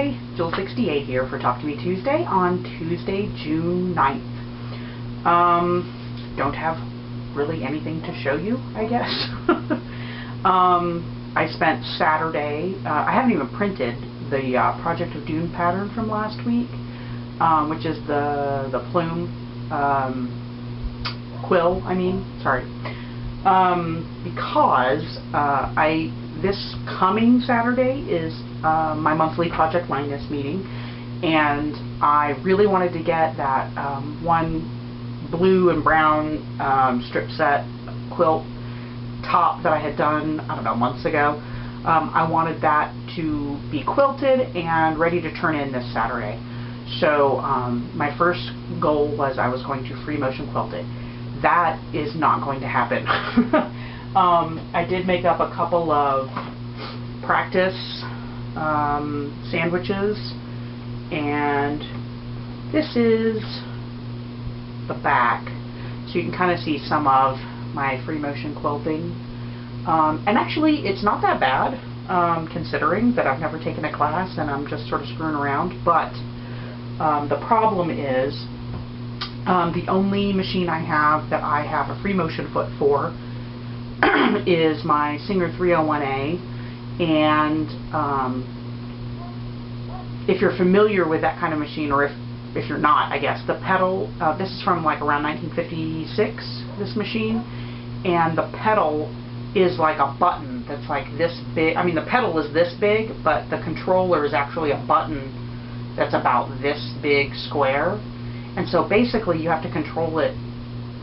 Hi, Jewells68 here for Talk to Me Tuesday on Tuesday, June 9th. Don't have really anything to show you, I guess. I spent Saturday, I haven't even printed the Project of Dune pattern from last week, which is the plume quill, because this coming Saturday is my monthly Project Linus meeting, and I really wanted to get that one blue and brown strip set quilt top that I had done, I don't know, months ago. I wanted that to be quilted and ready to turn in this Saturday. So my first goal was I was going to free motion quilt it. That is not going to happen. I did make up a couple of practice sandwiches, and this is the back, so you can kind of see some of my free motion quilting. And actually it's not that bad, considering that I've never taken a class and I'm just sort of screwing around. But the problem is the only machine I have that I have a free motion foot for is my Singer 301A, and if you're familiar with that kind of machine, or if you're not, I guess, the pedal, this is from like around 1956, this machine, and the pedal is like a button that's like this big. I mean, the pedal is this big, but the controller is actually a button that's about this big square, and so basically you have to control it.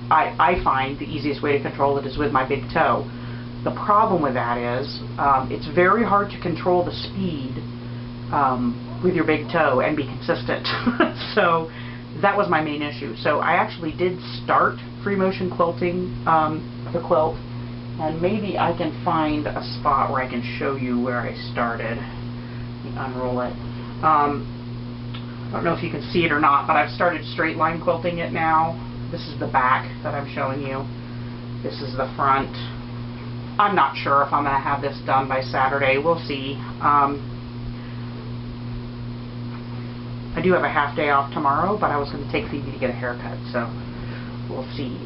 I find the easiest way to control it is with my big toe. The problem with that is it's very hard to control the speed with your big toe and be consistent. So that was my main issue. So I actually did start free motion quilting the quilt, and maybe I can find a spot where I can show you where I started. Let me unroll it. I don't know if you can see it or not, but I've started straight line quilting it now. This is the back that I'm showing you. This is the front. I'm not sure if I'm going to have this done by Saturday. We'll see. I do have a half day off tomorrow, but I was going to take Phoebe to get a haircut, so we'll see.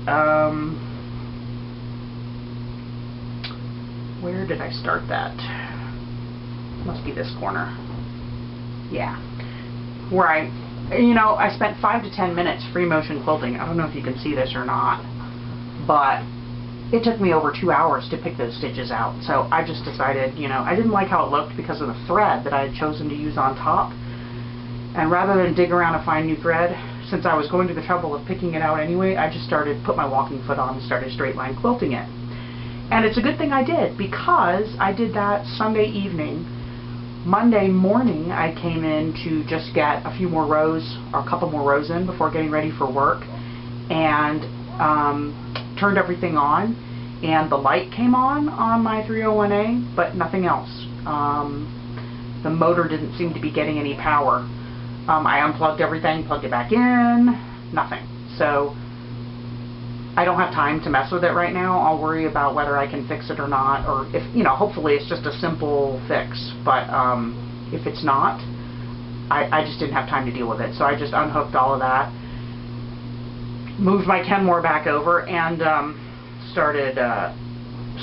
Where did I start that? Must be this corner. Yeah. Where I spent 5 to 10 minutes free motion quilting. I don't know if you can see this or not, but it took me over 2 hours to pick those stitches out. So I just decided, I didn't like how it looked because of the thread that I had chosen to use on top. And rather than dig around to find new thread, since I was going to the trouble of picking it out anyway, I just put my walking foot on and started straight line quilting it. And it's a good thing I did, because I did that Sunday evening. Monday morning I came in to just get a few more rows, or a couple more rows in before getting ready for work, and turned everything on, and the light came on my 301A, but nothing else. The motor didn't seem to be getting any power. I unplugged everything, plugged it back in, nothing. So I don't have time to mess with it right now. I'll worry about whether I can fix it or not, or if, hopefully it's just a simple fix, but if it's not, I just didn't have time to deal with it. So I just unhooked all of that, moved my Kenmore back over, and started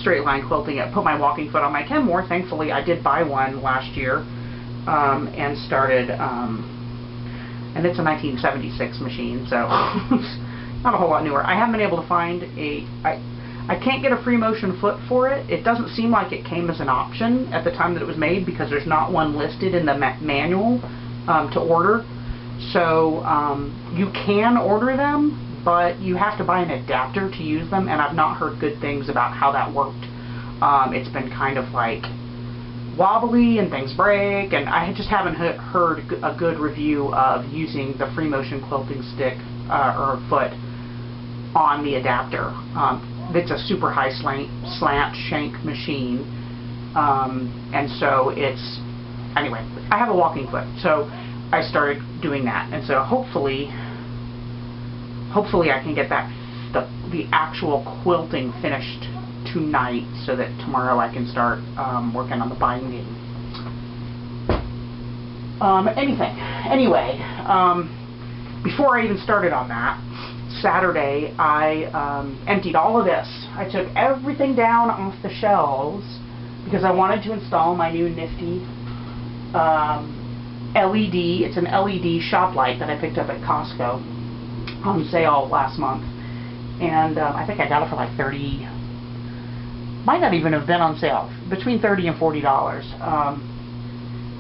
straight line quilting it. Put my walking foot on my Kenmore. Thankfully I did buy one last year, and started, and it's a 1976 machine, so not a whole lot newer. I haven't been able to find I can't get a free motion foot for it. It doesn't seem like it came as an option at the time that it was made, because there's not one listed in the manual to order. So you can order them, but you have to buy an adapter to use them, and I've not heard good things about how that worked. It's been kind of like wobbly and things break, and I just haven't heard a good review of using the free motion quilting stick or foot on the adapter. It's a super high slant shank machine, and so it's, anyway, I have a walking foot, so I started doing that, and so hopefully I can get the actual quilting finished tonight, so that tomorrow I can start working on the binding. Anyway, before I even started on that, Saturday I emptied all of this. I took everything down off the shelves because I wanted to install my new nifty LED. It's an LED shop light that I picked up at Costco on sale last month, and I think I got it for like $30. Might not even have been on sale, between $30 and $40.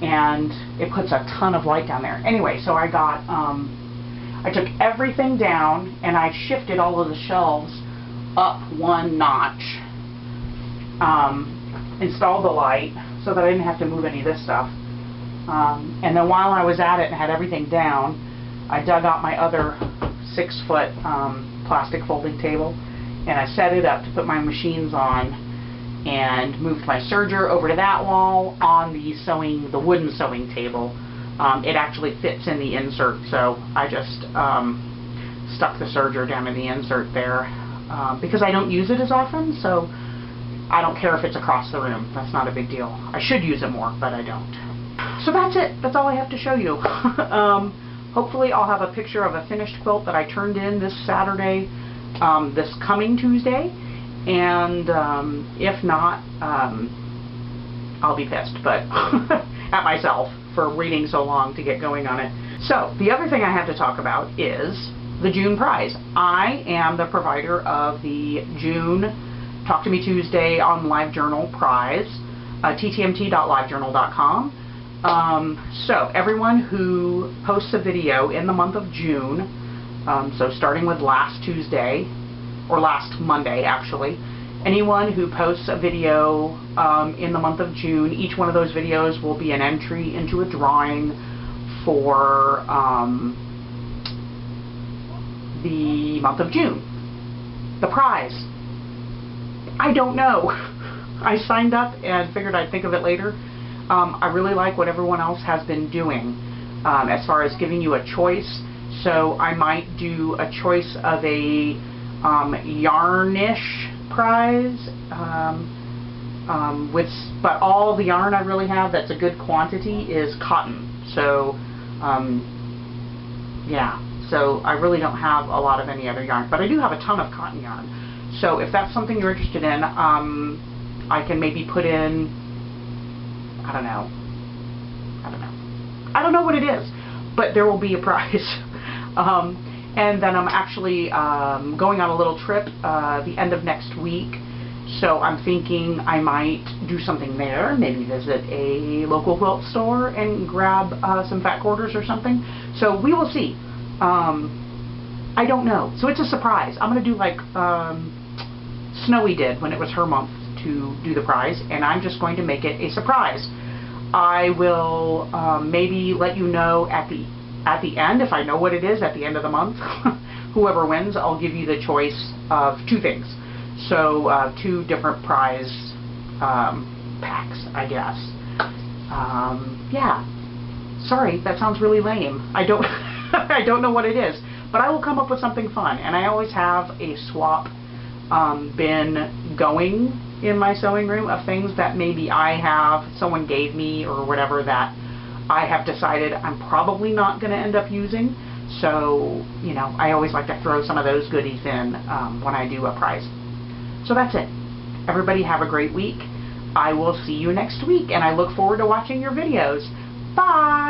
And it puts a ton of light down there. Anyway, so I got, I took everything down and I shifted all of the shelves up one notch. Installed the light so that I didn't have to move any of this stuff. And then while I was at it and had everything down, I dug out my other 6-foot plastic folding table and I set it up to put my machines on, and moved my serger over to that wall on the wooden sewing table. It actually fits in the insert, so I just stuck the serger down in the insert there because I don't use it as often, so I don't care if it's across the room. That's not a big deal. I should use it more, but I don't. So that's it. That's all I have to show you. Hopefully I'll have a picture of a finished quilt that I turned in this Saturday, this coming Tuesday. And if not, I'll be pissed, but at myself for waiting so long to get going on it. So the other thing I have to talk about is the June prize. I am the provider of the June Talk to Me Tuesday on LiveJournal prize, ttmt.livejournal.com. So everyone who posts a video in the month of June, so starting with last Tuesday, or last Monday actually, anyone who posts a video in the month of June, each one of those videos will be an entry into a drawing for the month of June. The prize, I don't know. I signed up and figured I'd think of it later. I really like what everyone else has been doing as far as giving you a choice. So I might do a choice of a yarnish prize, but all the yarn I really have that's a good quantity is cotton. So yeah, so I really don't have a lot of any other yarn, but I do have a ton of cotton yarn. So if that's something you're interested in, I can maybe put in, I don't know what it is, but there will be a prize. And then I'm actually going on a little trip the end of next week, so I'm thinking I might do something there, maybe visit a local quilt store and grab some fat quarters or something. So we will see. I don't know. So it's a surprise. I'm going to do like Snowy did when it was her month to do the prize, and I'm just going to make it a surprise. I will maybe let you know at the end, if I know what it is at the end of the month. Whoever wins, I'll give you the choice of 2 things. So 2 different prize packs, I guess. Yeah. Sorry, that sounds really lame. I don't I don't know what it is, but I will come up with something fun. And I always have a swap bin going in my sewing room of things that maybe I have, someone gave me, or whatever, that I have decided I'm probably not going to end up using. So, you know, I always like to throw some of those goodies in when I do a prize. So that's it. Everybody have a great week. I will see you next week, and I look forward to watching your videos. Bye!